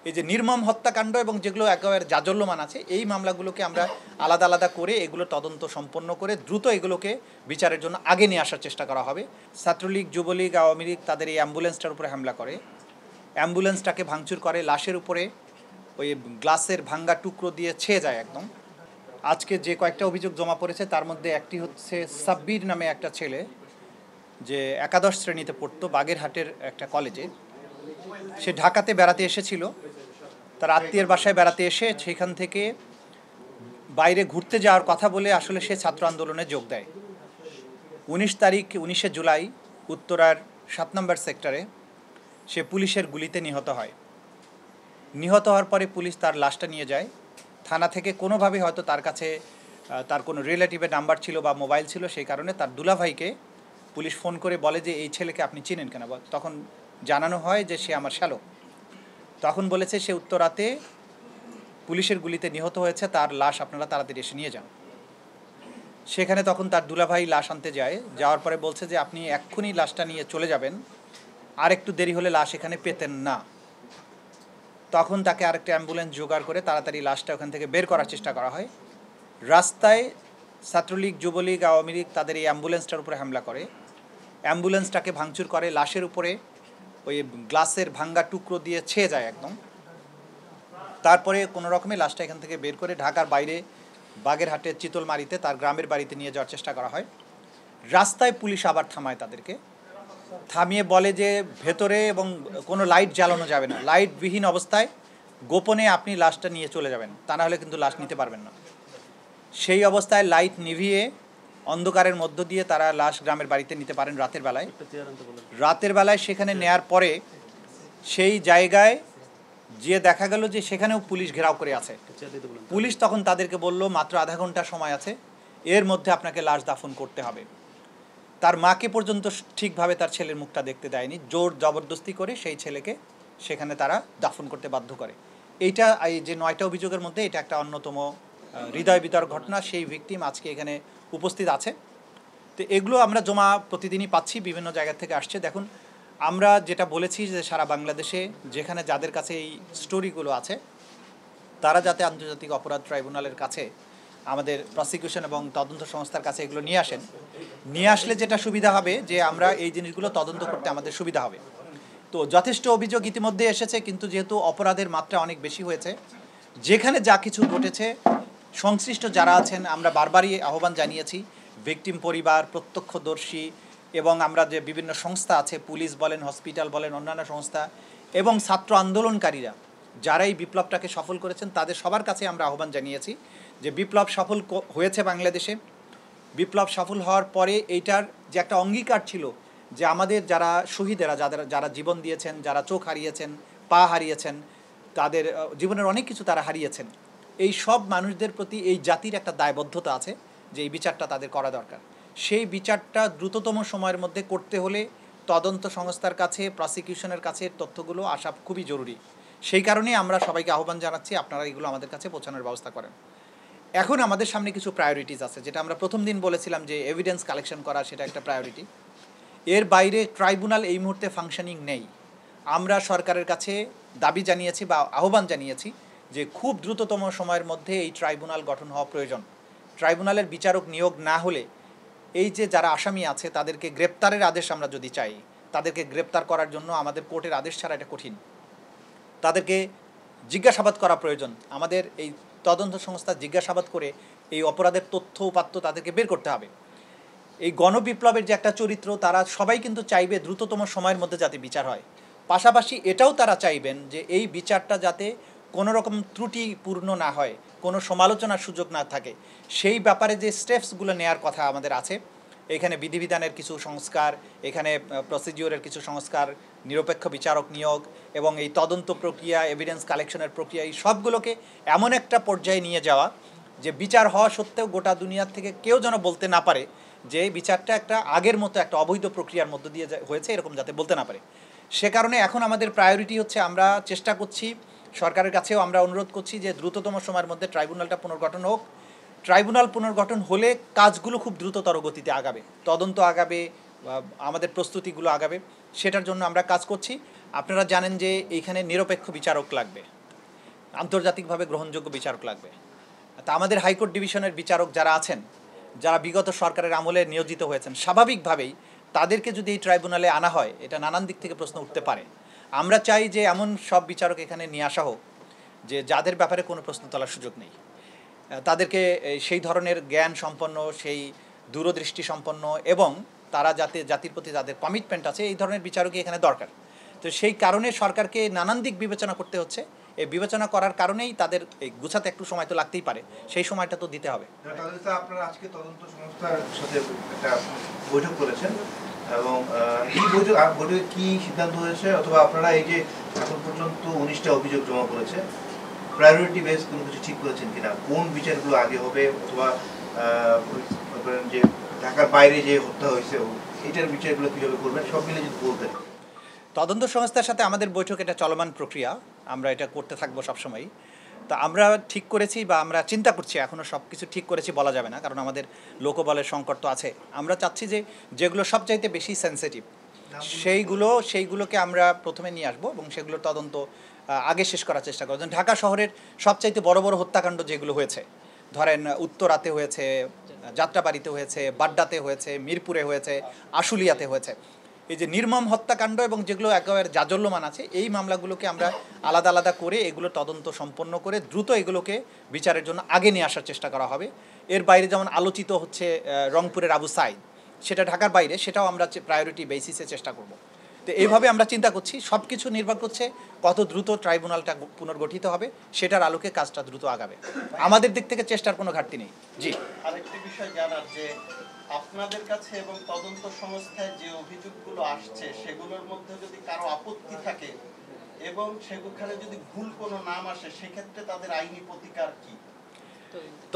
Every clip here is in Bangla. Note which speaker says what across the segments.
Speaker 1: এই যে নির্মম হত্যাকাণ্ড এবং যেগুলো একেবারে জাজল্যমান আছে এই মামলাগুলোকে আমরা আলাদা আলাদা করে এগুলো তদন্ত সম্পন্ন করে দ্রুত এগুলোকে বিচারের জন্য আগে নিয়ে আসার চেষ্টা করা হবে। ছাত্রলীগ, যুবলীগ, আওয়ামী লীগ তাদের এই অ্যাম্বুলেন্সটার উপরে হামলা করে, অ্যাম্বুলেন্সটাকে ভাঙচুর করে, লাশের উপরে ওই গ্লাসের ভাঙ্গা টুকরো দিয়ে ছেয়ে যায় একদম। আজকে যে কয়েকটা অভিযোগ জমা পড়েছে তার মধ্যে একটি হচ্ছে সাব্বির নামে একটা ছেলে, যে একাদশ শ্রেণীতে পড়তো বাগেরহাটের একটা কলেজে। সে ঢাকাতে বেড়াতে এসেছিল, তার আত্মীয়ের বাসায় বেড়াতে এসে সেখান থেকে বাইরে ঘুরতে যাওয়ার কথা বলে আসলে সে ছাত্র আন্দোলনে যোগ দেয়। 19 জুলাই উত্তরার 7 নম্বর সেক্টরে সে পুলিশের গুলিতে নিহত হয়। নিহত হওয়ার পরে পুলিশ তার লাশটা নিয়ে যায় থানা থেকে। কোনোভাবে হয়তো তার কাছে তার কোনো রিলেটিভের নাম্বার ছিল বা মোবাইল ছিল, সেই কারণে তার দুলাভাইকে পুলিশ ফোন করে বলে যে এই ছেলেকে আপনি চিনেন কেন? তখন জানানো হয় যে সে আমার শ্যালক। তখন বলেছে সে উত্তরাতে পুলিশের গুলিতে নিহত হয়েছে, তার লাশ আপনারা তাড়াতাড়ি এসে নিয়ে যান। সেখানে তখন তার দুলাভাই লাশ আনতে যায়, যাওয়ার পরে বলছে যে আপনি এক্ষুনি লাশটা নিয়ে চলে যাবেন, আর একটু দেরি হলে লাশ এখানে পেতেন না। তখন তাকে আরেকটা অ্যাম্বুলেন্স জোগাড় করে তাড়াতাড়ি লাশটা ওখান থেকে বের করার চেষ্টা করা হয়। রাস্তায় ছাত্রলীগ, যুবলীগ, আওয়ামী লীগ তাদের এই অ্যাম্বুলেন্সটার উপরে হামলা করে, অ্যাম্বুলেন্সটাকে ভাঙচুর করে, লাশের উপরে ওই গ্লাসের ভাঙ্গা টুকরো দিয়ে ছেয়ে যায় একদম। তারপরে কোনো রকমে লাশটা এখান থেকে বের করে ঢাকার বাইরে বাগেরহাটের চিতলমারিতে তার গ্রামের বাড়িতে নিয়ে যাওয়ার চেষ্টা করা হয়। রাস্তায় পুলিশ আবার থামায় তাদেরকে, থামিয়ে বলে যে ভেতরে এবং কোনো লাইট জ্বালানো যাবে না, লাইটবিহীন অবস্থায় গোপনে আপনি লাশটা নিয়ে চলে যাবেন, তা না হলে কিন্তু লাশ নিতে পারবেন না। সেই অবস্থায় লাইট নিভিয়ে অন্ধকারের মধ্য দিয়ে তারা লাশ গ্রামের বাড়িতে নিতে পারেন রাতের বেলায়। সেখানে নেয়ার পরে সেই জায়গায় যে দেখা গেল যে সেখানেও পুলিশ ঘেরাও করে আছে। পুলিশ তখন তাদেরকে বলল মাত্র আধা ঘন্টা সময় আছে, এর মধ্যে আপনাকে লাশ দাফন করতে হবে। তার মাকে পর্যন্ত ঠিকভাবে তার ছেলের মুখটা দেখতে দেয়নি, জোর জবরদস্তি করে সেই ছেলেকে সেখানে তারা দাফন করতে বাধ্য করে। এইটা এই যে 9টা অভিযোগের মধ্যে এটা একটা অন্যতম হৃদয় বিতরক ঘটনা। সেই ভিকটিম আজকে এখানে উপস্থিত আছে। তো এগুলো আমরা জমা প্রতিদিনই পাচ্ছি, বিভিন্ন জায়গা থেকে আসছে। দেখুন, আমরা যেটা বলেছি যে সারা বাংলাদেশে যেখানে যাদের কাছে এই স্টোরিগুলো আছে তারা যাতে আন্তর্জাতিক অপরাধ ট্রাইব্যুনালের কাছে, আমাদের প্রসিকিউশন এবং তদন্ত সংস্থার কাছে এগুলো নিয়ে আসেন। নিয়ে আসলে যেটা সুবিধা হবে যে আমরা এই জিনিসগুলো তদন্ত করতে আমাদের সুবিধা হবে। তো যথেষ্ট অভিযোগ ইতিমধ্যে এসেছে, কিন্তু যেহেতু অপরাধের মাত্রা অনেক বেশি হয়েছে, যেখানে যা কিছু ঘটেছে সংশ্লিষ্ট যারা আছেন আমরা বারবারই আহ্বান জানিয়েছি, ভিকটিম পরিবার, প্রত্যক্ষদর্শী এবং আমরা যে বিভিন্ন সংস্থা আছে, পুলিশ বলেন, হসপিটাল বলেন, অন্যান্য সংস্থা এবং ছাত্র আন্দোলনকারীরা যারা এই বিপ্লবটাকে সফল করেছেন তাদের সবার কাছে আমরা আহ্বান জানিয়েছি যে বিপ্লব সফল হয়েছে বাংলাদেশে। বিপ্লব সফল হওয়ার পরে এইটার যে একটা অঙ্গীকার ছিল যে আমাদের যারা শহীদেরা, যারা জীবন দিয়েছেন, যারা চোখ হারিয়েছেন, পা হারিয়েছেন, তাদের জীবনের অনেক কিছু তারা হারিয়েছেন, এই সব মানুষদের প্রতি এই জাতির একটা দায়বদ্ধতা আছে যে এই বিচারটা তাদের করা দরকার। সেই বিচারটা দ্রুততম সময়ের মধ্যে করতে হলে তদন্ত সংস্থার কাছে, প্রসিকিউশনের কাছে তথ্যগুলো আসা খুবই জরুরি। সেই কারণেই আমরা সবাইকে আহ্বান জানাচ্ছি আপনারা এগুলো আমাদের কাছে পৌঁছানোর ব্যবস্থা করেন। এখন আমাদের সামনে কিছু প্রায়োরিটিস আছে, যেটা আমরা প্রথম দিন বলেছিলাম যে এভিডেন্স কালেকশন করা, সেটা একটা প্রায়োরিটি। এর বাইরে ট্রাইব্যুনাল এই মুহূর্তে ফাংশনিং নেই। আমরা সরকারের কাছে দাবি জানিয়েছি বা আহ্বান জানিয়েছি যে খুব দ্রুততম সময়ের মধ্যে এই ট্রাইব্যুনাল গঠন হওয়া প্রয়োজন। ট্রাইব্যুনালের বিচারক নিয়োগ না হলে এই যে যারা আসামি আছে তাদেরকে গ্রেপ্তারের আদেশ আমরা যদি চাই, তাদেরকে গ্রেপ্তার করার জন্য আমাদের কোর্টের আদেশ ছাড়া এটা কঠিন। তাদেরকে জিজ্ঞাসাবাদ করা প্রয়োজন। আমাদের এই তদন্ত সংস্থা জিজ্ঞাসাবাদ করে এই অপরাধের তথ্য উপাত্ত তাদেরকে বের করতে হবে। এই গণবিপ্লবের যে একটা চরিত্র, তারা সবাই কিন্তু চাইবে দ্রুততম সময়ের মধ্যে যাতে বিচার হয়। পাশাপাশি এটাও তারা চাইবেন যে এই বিচারটা যাতে কোনো রকম ত্রুটিপূর্ণ না হয়, কোনো সমালোচনার সুযোগ না থাকে। সেই ব্যাপারে যে স্টেপসগুলো নেওয়ার কথা আমাদের আছে, এখানে বিধিবিধানের কিছু সংস্কার, এখানে প্রসিডিওরের কিছু সংস্কার, নিরপেক্ষ বিচারক নিয়োগ এবং এই তদন্ত প্রক্রিয়া, এভিডেন্স কালেকশনের প্রক্রিয়া, এই সবগুলোকে এমন একটা পর্যায়ে নিয়ে যাওয়া যে বিচার হওয়া সত্ত্বেও গোটা দুনিয়ার থেকে কেউ যেন বলতে না পারে যে বিচারটা একটা আগের মতো একটা অবৈধ প্রক্রিয়ার মধ্য দিয়ে হয়েছে, এরকম যাতে বলতে না পারে। সে কারণে এখন আমাদের প্রায়োরিটি হচ্ছে, আমরা চেষ্টা করছি, সরকারের কাছেও আমরা অনুরোধ করছি যে দ্রুততম সময়ের মধ্যে ট্রাইব্যুনালটা পুনর্গঠন হোক। ট্রাইব্যুনাল পুনর্গঠন হলে কাজগুলো খুব দ্রুততর গতিতে আগাবে, তদন্ত আগাবে, আমাদের প্রস্তুতিগুলো আগাবে, সেটার জন্য আমরা কাজ করছি। আপনারা জানেন যে এইখানে নিরপেক্ষ বিচারক লাগবে, আন্তর্জাতিকভাবে গ্রহণযোগ্য বিচারক লাগবে। তা আমাদের হাইকোর্ট ডিভিশনের বিচারক যারা আছেন, যারা বিগত সরকারের আমলে নিয়োজিত হয়েছেন, স্বাভাবিকভাবেই তাদেরকে যদি এই ট্রাইব্যুনালে আনা হয়, এটা নানান দিক থেকে প্রশ্ন উঠতে পারে। আমরা চাই যে এমন সব বিচারক এখানে নিয়ে আসা হোক যে যাদের ব্যাপারে কোনো প্রশ্ন তোলার সুযোগ নেই, তাদেরকে সেই ধরনের জ্ঞান সম্পন্ন, সেই দূরদৃষ্টি সম্পন্ন এবং তারা যাতে জাতির প্রতি যাদের কমিটমেন্ট আছে, এই ধরনের বিচারকই এখানে দরকার। তো সেই কারণে সরকারকে নানান দিক বিবেচনা করতে হচ্ছে। এই বিবেচনা করার কারণেই তাদের এই গুছাতে একটু সময় তো লাগতেই পারে, সেই সময়টা তো দিতে হবে।
Speaker 2: আপনারা আজকে তদন্ত সংস্থার সাথে একটা বৈঠক করেছেন এবং এই বৈঠকে কি সিদ্ধান্ত হয়েছে, অথবা আপনারা এই যে এখন পর্যন্ত 19টা অভিযোগ জমা করেছে, প্রায়োরিটি বেস কোনো কিছু ঠিক করেছেন কিনা? কোন বিচারগুলো আগে হবে, অথবা যে ঢাকার বাইরে যে হত্যা হয়েছে এটার বিচারগুলো কীভাবে করবেন, সব মিলে যদি বলতেন।
Speaker 1: তদন্ত সংস্থার সাথে আমাদের বৈঠক এটা চলমান প্রক্রিয়া, আমরা এটা করতে থাকবো সবসময়। তা আমরা ঠিক করেছি বা আমরা চিন্তা করছি, এখনও সব কিছু ঠিক করেছি বলা যাবে না, কারণ আমাদের লোকবলের সংকট তো আছে। আমরা চাচ্ছি যে যেগুলো সবচাইতে বেশি সেন্সিটিভ সেইগুলোকে আমরা প্রথমে নিয়ে আসবো এবং সেগুলোর তদন্ত আগে শেষ করার চেষ্টা করবো। ঢাকা শহরের সবচাইতে বড় বড় হত্যাকাণ্ড যেগুলো হয়েছে, ধরেন উত্তরাতে হয়েছে, যাত্রাবাড়িতে হয়েছে, বাড্ডাতে হয়েছে, মিরপুরে হয়েছে, আশুলিয়াতে হয়েছে, এই যে নির্মম হত্যাকাণ্ড এবং যেগুলো একেবারে জাজল্যমান আছে, এই মামলাগুলোকে আমরা আলাদা আলাদা করে এগুলো তদন্ত সম্পন্ন করে দ্রুত এগুলোকে বিচারের জন্য আগে নিয়ে আসার চেষ্টা করা হবে। এর বাইরে যেমন আলোচিত হচ্ছে রংপুরের আবু সাইদ, সেটা ঢাকার বাইরে, সেটাও আমরা প্রায়োরিটি বেসিসে চেষ্টা করব। তো এইভাবে আমরা চিন্তা করছি, সব কিছু নির্ভর করছে কত দ্রুত ট্রাইব্যুনালটা পুনর্গঠিত হবে, সেটার আলোকে কাজটা দ্রুত আগাবে। আমাদের দিক থেকে চেষ্টার কোনো ঘাটতি নেই। জি,
Speaker 3: আরেকটি বিষয় জানার যে আপনাদের কাছে এবং তদন্ত সংস্থায় যে অভিযোগগুলো আসছে সেগুলোর মধ্যে যদি কারো আপত্তি থাকে এবং সেখানে যদি ভুল কোনো নাম আসে, সেক্ষেত্রে তাদের আইনি প্রতিকার কি?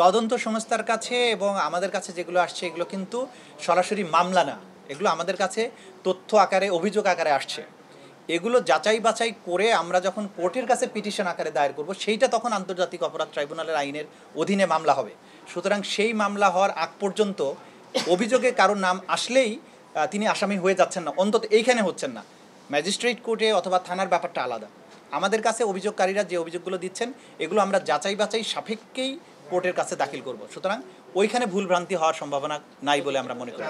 Speaker 1: তদন্ত সংস্থার কাছে এবং আমাদের কাছে যেগুলো আসছে এগুলো কিন্তু সরাসরি মামলা না, এগুলো আমাদের কাছে তথ্য আকারে, অভিযোগ আকারে আসছে। এগুলো যাচাই বাছাই করে আমরা যখন কোর্টের কাছে পিটিশন আকারে দায়ের করব, সেইটা তখন আন্তর্জাতিক অপরাধ ট্রাইব্যুনালের আইনের অধীনে মামলা হবে। সুতরাং সেই মামলা হওয়ার আগ পর্যন্ত অভিযোগে কারোর নাম আসলেই তিনি আসামি হয়ে যাচ্ছেন না, অন্তত এইখানে হচ্ছেন না। ম্যাজিস্ট্রেট কোর্টে অথবা থানার ব্যাপারটা আলাদা। আমাদের কাছে অভিযোগকারীরা যে অভিযোগগুলো দিচ্ছেন এগুলো আমরা যাচাই বাছাই সাপেক্ষেই কোর্টের কাছে দাখিল করব। সুতরাং ওইখানে ভুলভ্রান্তি হওয়ার সম্ভাবনা নাই বলে আমরা মনে করি।